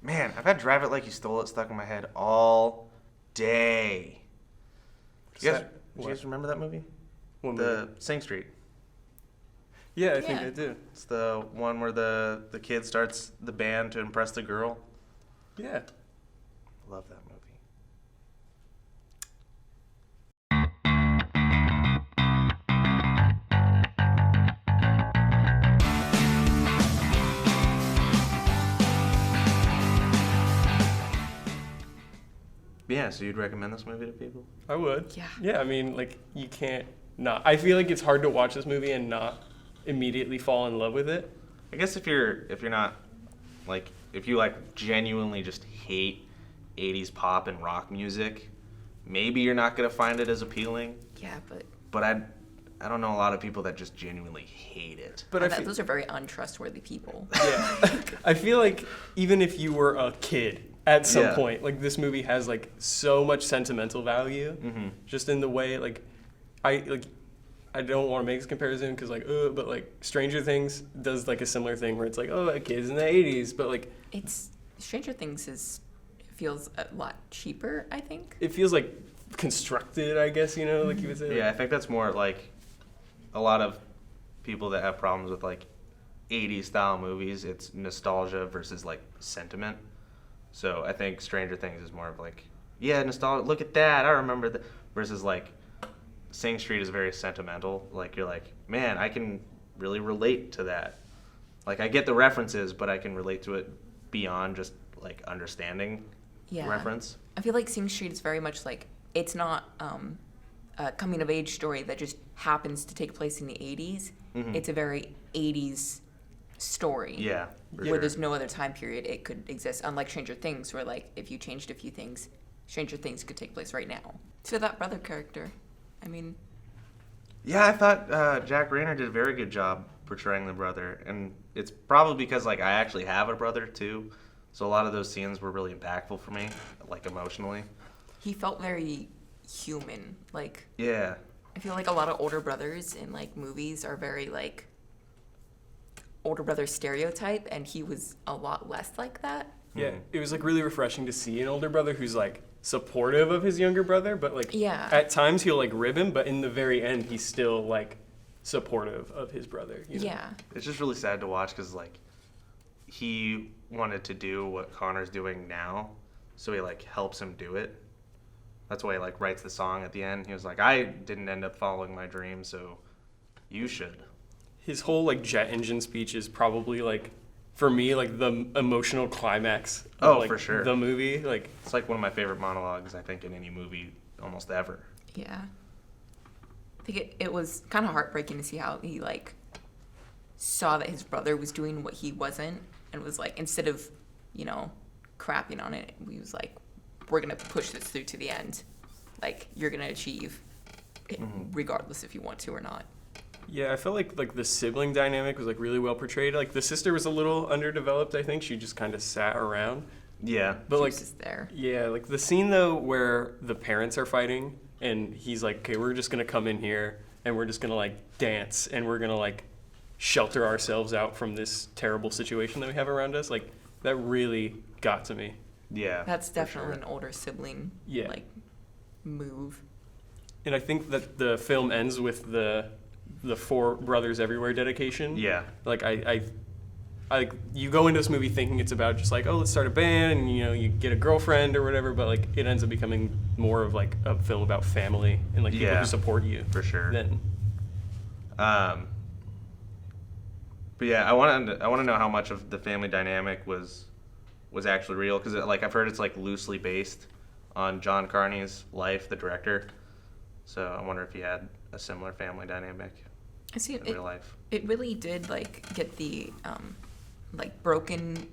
Man, I've had Drive It Like You Stole It stuck in my head all day. Do you guys remember that movie? What The movie? Sing Street. Yeah, I think I do. It's the one where the kid starts the band to impress the girl. Yeah. Love that movie. Yeah, so you'd recommend this movie to people? I would. Yeah. Yeah, I mean, like, you can't not. I feel like it's hard to watch this movie and not immediately fall in love with it. I guess if you're not like if you like genuinely just hate 80s pop and rock music, maybe you're not going to find it as appealing. Yeah, But I don't know a lot of people that just genuinely hate it. But those are very untrustworthy people. Yeah. I feel like even if you were a kid at some Yeah. point, like, this movie has, like, so much sentimental value, just in the way, like, I don't want to make this comparison because, like, but, like, Stranger Things does, like, a similar thing where it's like, oh, kids in the 80s, but, like... Stranger Things feels a lot cheaper, I think. It feels, like, constructed, I guess, you know, like you would say. Yeah, I think that's more like a lot of people that have problems with, like, 80s style movies, it's nostalgia versus, like, sentiment. So I think Stranger Things is more of like, yeah, nostalgia, look at that, I remember that, versus like Sing Street is very sentimental. Like, you're like, man, I can really relate to that. Like, I get the references, but I can relate to it beyond just like understanding the reference. I feel like Sing Street is very much like, it's not a coming of age story that just happens to take place in the 80s. It's a very 80s story. Yeah. Where there's no other time period it could exist, unlike Stranger Things, where, like, if you changed a few things, Stranger Things could take place right now. So that brother character, I mean... Yeah, I thought Jack Rayner did a very good job portraying the brother, and it's probably because, like, I actually have a brother, too, so a lot of those scenes were really impactful for me, like, emotionally. He felt very human, like... Yeah. I feel like a lot of older brothers in, like, movies are very, like... older brother stereotype, and he was a lot less like that. Yeah, it was, like, really refreshing to see an older brother who's, like, supportive of his younger brother, but, like, at times he'll, like, rib him, but in the very end he's still, like, supportive of his brother. You know? Yeah. It's just really sad to watch because, like, he wanted to do what Connor's doing now, so he, like, helps him do it. That's why he, like, writes the song at the end. He was like, I didn't end up following my dream, so you should. His whole, like, jet engine speech is probably, like, for me, like, the emotional climax of, like, for sure. the movie. Like, it's like one of my favorite monologues, I think, in any movie almost ever. Yeah. I think it was kind of heartbreaking to see how he, like, saw that his brother was doing what he wasn't, and was like, instead of, you know, crapping on it, he was like, we're going to push this through to the end. Like, you're going to achieve it regardless if you want to or not. Yeah, I felt like the sibling dynamic was, like, really well portrayed. Like, the sister was a little underdeveloped, I think. She just kind of sat around. Yeah. But, like, just there. Yeah, like, the scene, though, where the parents are fighting, and he's like, okay, we're just going to come in here, and we're just going to, like, dance, and we're going to, like, shelter ourselves out from this terrible situation that we have around us. Like, that really got to me. Yeah. That's definitely an older sibling, like, move. And I think that the film ends with the Four Brothers Everywhere dedication. Yeah. Like, I you go into this movie thinking it's about just like, oh, let's start a band and, you know, you get a girlfriend or whatever, but, like, it ends up becoming more of, like, a film about family and, like, people who support you. For sure. Then. But yeah, I want to know how much of the family dynamic was actually real, because, like, I've heard it's, like, loosely based on John Carney's life, the director. So I wonder if he had a similar family dynamic in real life. It really did, like, get the like, broken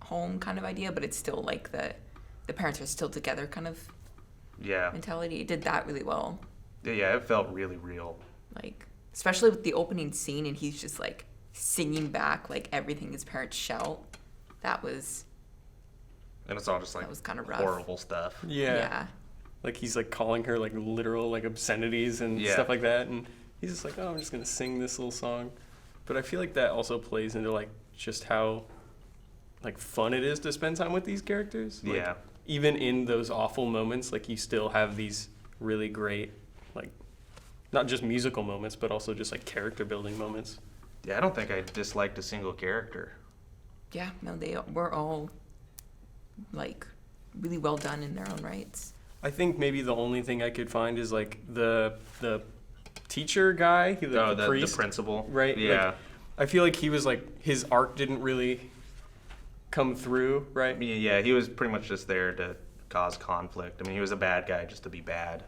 home kind of idea, but it's still like the parents are still together kind of mentality. It did that really well. Yeah, it felt really real. Like, especially with the opening scene, and he's just, like, singing back, like, everything his parents shout. That was... And it's all just, like, that was kind of rough. Horrible stuff. Yeah. Like, he's, like, calling her, like, literal, like, obscenities and stuff like that, and he's just like, oh, I'm just going to sing this little song. But I feel like that also plays into, like, just how like fun it is to spend time with these characters. Like, Yeah. even in those awful moments, like you still have these really great, like not just musical moments, but also just like character building moments. Yeah, I don't think I disliked a single character. Yeah, no, they were all like really well done in their own rights. I think maybe the only thing I could find is like the teacher guy, the priest, the principal. right? Yeah. Like, I feel like he was like his arc didn't really come through, right? Yeah, he was pretty much just there to cause conflict. I mean, he was a bad guy just to be bad.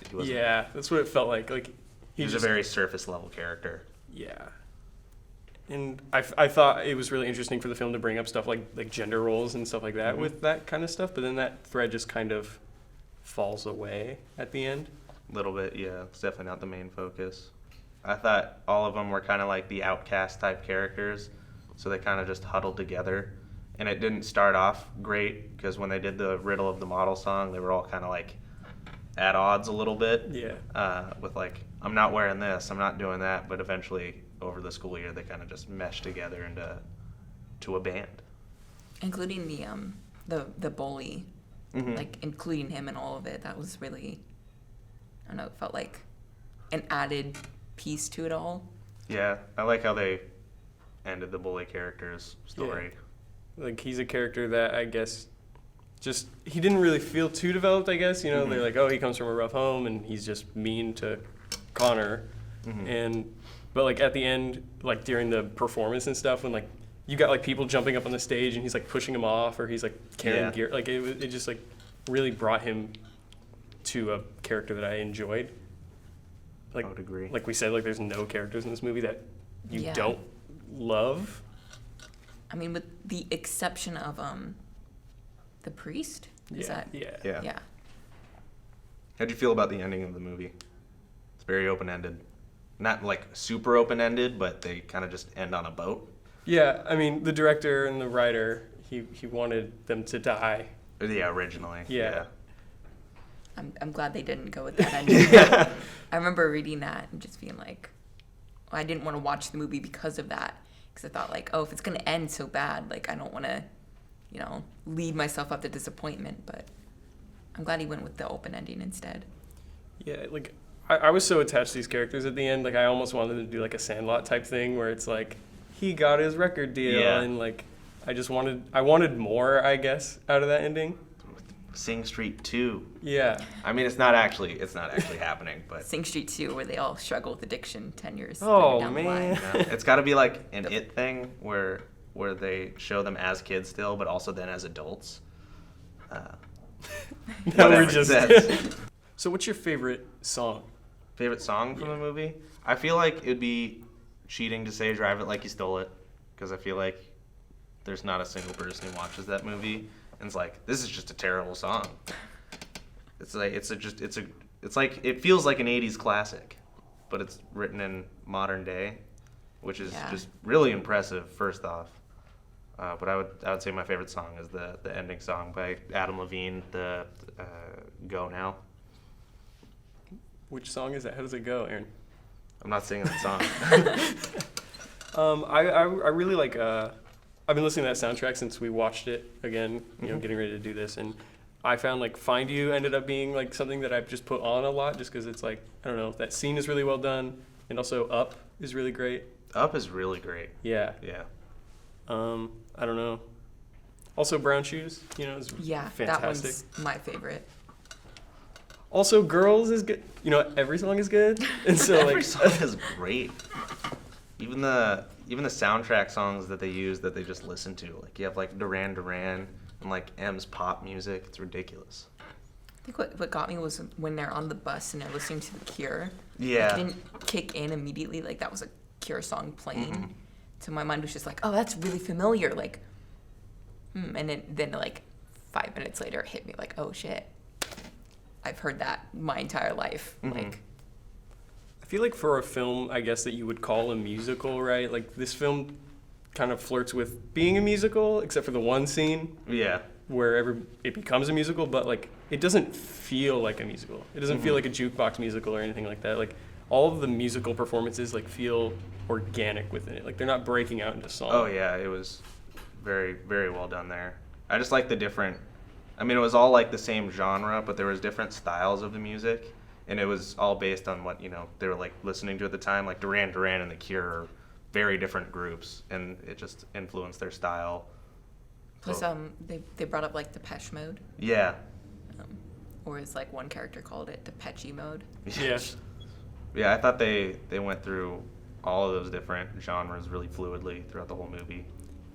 He wasn't- Yeah, that's what it felt like. Like he was just, a very surface level character. yeah. And I thought it was really interesting for the film to bring up stuff like gender roles and stuff like that with that kind of stuff, but then that thread just kind of falls away at the end. A little bit, yeah. It's definitely not the main focus. I thought all of them were kind of like the outcast type characters, so they kind of just huddled together. And it didn't start off great because when they did the Riddle of the Model song, they were all kind of like at odds a little bit. Yeah. With like, I'm not wearing this, I'm not doing that, but eventually over the school year they kind of just meshed together into a band. Including the bully, Mm-hmm. like including him in all of it. That was really, I don't know, it felt like an added piece to it all. Yeah, I like how they ended the bully character's story. Like he's a character that I guess just he didn't really feel too developed, I guess. You know, they're like, oh, he comes from a rough home and he's just mean to Connor. But like at the end, like during the performance and stuff, when like you got like people jumping up on the stage and he's like pushing him off or he's like carrying gear, like it just like really brought him to a character that I enjoyed. Like, I would agree. Like we said, like there's no characters in this movie that you Yeah. don't love. I mean, with the exception of the priest. Is that? Yeah. Yeah. How'd you feel about the ending of the movie? It's very open-ended. Not like super open-ended, but they kind of just end on a boat. Yeah, I mean, the director and the writer, he wanted them to die. Yeah, originally. Yeah. I'm glad they didn't go with that ending. I remember reading that and just being like, well, I didn't want to watch the movie because of that. Because I thought like, oh, if it's going to end so bad, like I don't want to, you know, lead myself up to disappointment. But I'm glad he went with the open ending instead. Yeah, like I was so attached to these characters at the end, like I almost wanted to do like a Sandlot type thing where it's like he got his record deal and like I wanted more, I guess, out of that ending. Sing Street 2. Yeah. I mean, it's not actually happening, but Sing Street 2, where they all struggle with addiction 10 years Oh, down the man. line. it's got to be like an It thing where they show them as kids still, but also then as adults. Now Whatever, we're just that's- So what's your favorite song? Favorite song from the movie? I feel like it'd be cheating to say Drive It Like You Stole It, because I feel like there's not a single person who watches that movie and it's like, this is just a terrible song. It's like it feels like an 80s classic, but it's written in modern day, which is just really impressive first off. But I would say my favorite song is the ending song by Adam Levine, the Go Now. Which song is that? How does it go, Aaron? I'm not singing that song. I really like. I've been listening to that soundtrack since we watched it again. You know, getting ready to do this, and I found like Find You ended up being like something that I've just put on a lot, just because it's like I don't know, that scene is really well done, and also Up is really great. Up is really great. Yeah. Yeah. I don't know. Also Brown Shoes, you know, is fantastic. That one's my favorite. Also Girls is good. You know, every song is good, and so Every like song is great. Even the soundtrack songs that they use that they just listen to, like you have like Duran Duran and like M's pop music. It's ridiculous. I think what got me was when they're on the bus and they're listening to The Cure. Yeah. Like, it didn't kick in immediately. Like that was a Cure song playing. So my mind was just like, oh, that's really familiar. Like, and then like 5 minutes later, it hit me like, oh shit, I've heard that my entire life. Like, I feel like for a film, I guess, that you would call a musical, right? Like, this film kind of flirts with being a musical, except for the one scene Yeah. where it becomes a musical, but, like, it doesn't feel like a musical. It doesn't feel like a jukebox musical or anything like that. Like, all of the musical performances, like, feel organic within it. Like, they're not breaking out into song. Oh yeah, it was very, very well done there. I just like the different. I mean, it was all like the same genre, but there was different styles of the music, and it was all based on what they were like listening to at the time. Like Duran Duran and The Cure are very different groups, and it just influenced their style. Plus, So, they brought up like Depeche Mode, yeah, or as like one character called it, Depeche Mode. Yeah. yeah. I thought they went through all of those different genres really fluidly throughout the whole movie.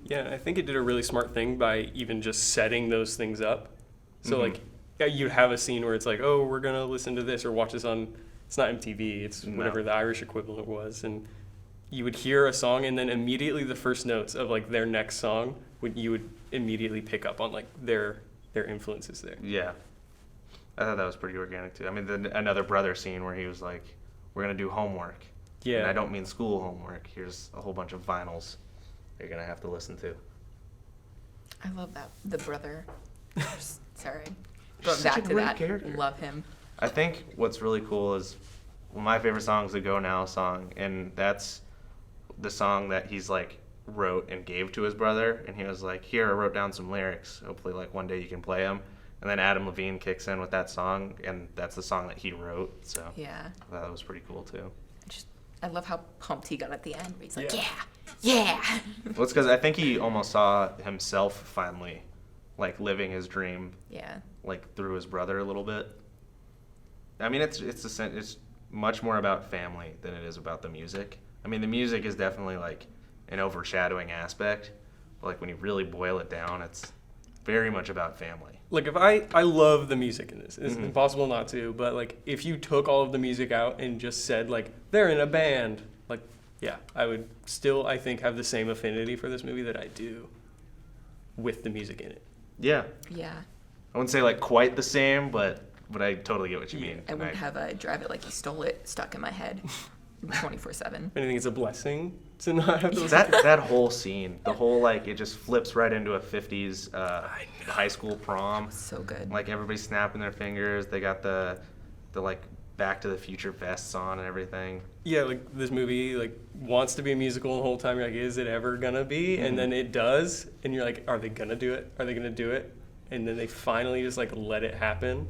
Yeah, I think it did a really smart thing by even just setting those things up. So Mhm. like, yeah, you'd have a scene where it's like, oh, we're gonna listen to this or watch this on. It's not MTV. It's No. whatever the Irish equivalent was, and you would hear a song, and then immediately the first notes of like their next song you would immediately pick up on like their influences there. Yeah, I thought that was pretty organic too. I mean, another brother scene where he was like, "We're gonna do homework." Yeah. And I don't mean school homework. Here's a whole bunch of vinyls you're gonna have to listen to. I love that the brother. Sorry, He's going such a back to great that. character. Love him. I think what's really cool is my favorite song is the Go Now song, and that's the song that he's like wrote and gave to his brother, and he was like, "Here, I wrote down some lyrics. Hopefully, like one day you can play them." And then Adam Levine kicks in with that song, and that's the song that he wrote. So Yeah. I thought that was pretty cool too. I love how pumped he got at the end. Where he's like, Yeah. yeah. Well, it's because I think he almost saw himself finally, like living his dream, Yeah. like through his brother a little bit. I mean, it's much more about family than it is about the music. I mean, the music is definitely like an overshadowing aspect, but like when you really boil it down, it's very much about family. Like if I love the music in this. It's Mhm. impossible not to, but like if you took all of the music out and just said like they're in a band, like yeah, I would still I think have the same affinity for this movie that I do with the music in it. Yeah, Yeah. I wouldn't say like quite the same, but I totally get what you mean. I wouldn't have a Drive It Like You Stole It stuck in my head 24/7. If anything, it's a blessing to not have to listen. that whole scene, the whole like it just flips right into a 50s high school prom. So good. Like everybody's snapping their fingers. They got the like Back to the Future vests on and everything. Yeah, like this movie like wants to be a musical the whole time. You're like, is it ever gonna be? Mhm. And then it does, and you're like, are they gonna do it? Are they gonna do it? And then they finally just like let it happen,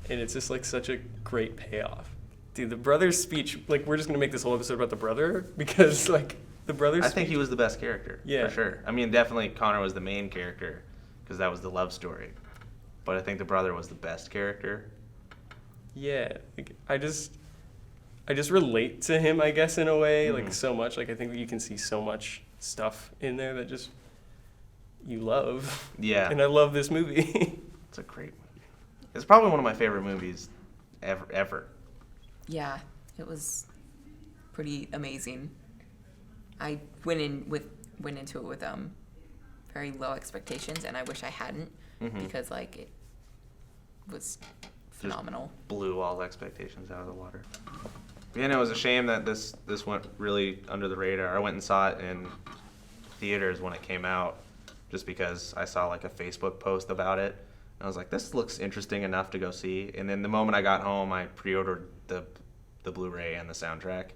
and it's just like such a great payoff. Dude, the brother's speech, like we're just gonna make this whole episode about the brother because like the brother's I think he was the best character. Yeah. For sure. I mean, definitely Connor was the main character because that was the love story. But I think the brother was the best character. Yeah, like, I just relate to him, I guess, in a way, Mhm. like so much. Like I think that you can see so much stuff in there that just you love. Yeah. And I love this movie. It's a great movie. It's probably one of my favorite movies ever. Yeah, it was pretty amazing. I went into it with very low expectations, and I wish I hadn't Mhm. because like it was phenomenal. Blew all expectations out of the water. Yeah, no, it was a shame that this went really under the radar. I went and saw it in theaters when it came out just because I saw like a Facebook post about it. And I was like, this looks interesting enough to go see. And then the moment I got home, I pre-ordered the Blu-ray and the soundtrack.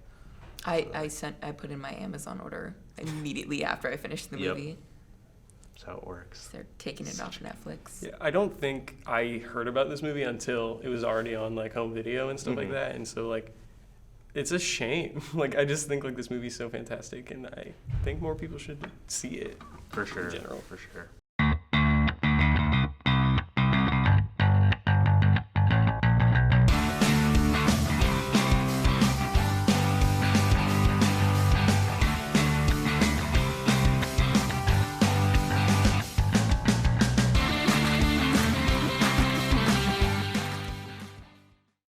I put in my Amazon order immediately after I finished the Yep. movie. So it works. They're taking it off Netflix. Yeah, I don't think I heard about this movie until it was already on like home video and stuff like Mhm. that, and so like it's a shame. Like I just think like this movie's so fantastic, and I think more people should see it. For sure. general. For sure.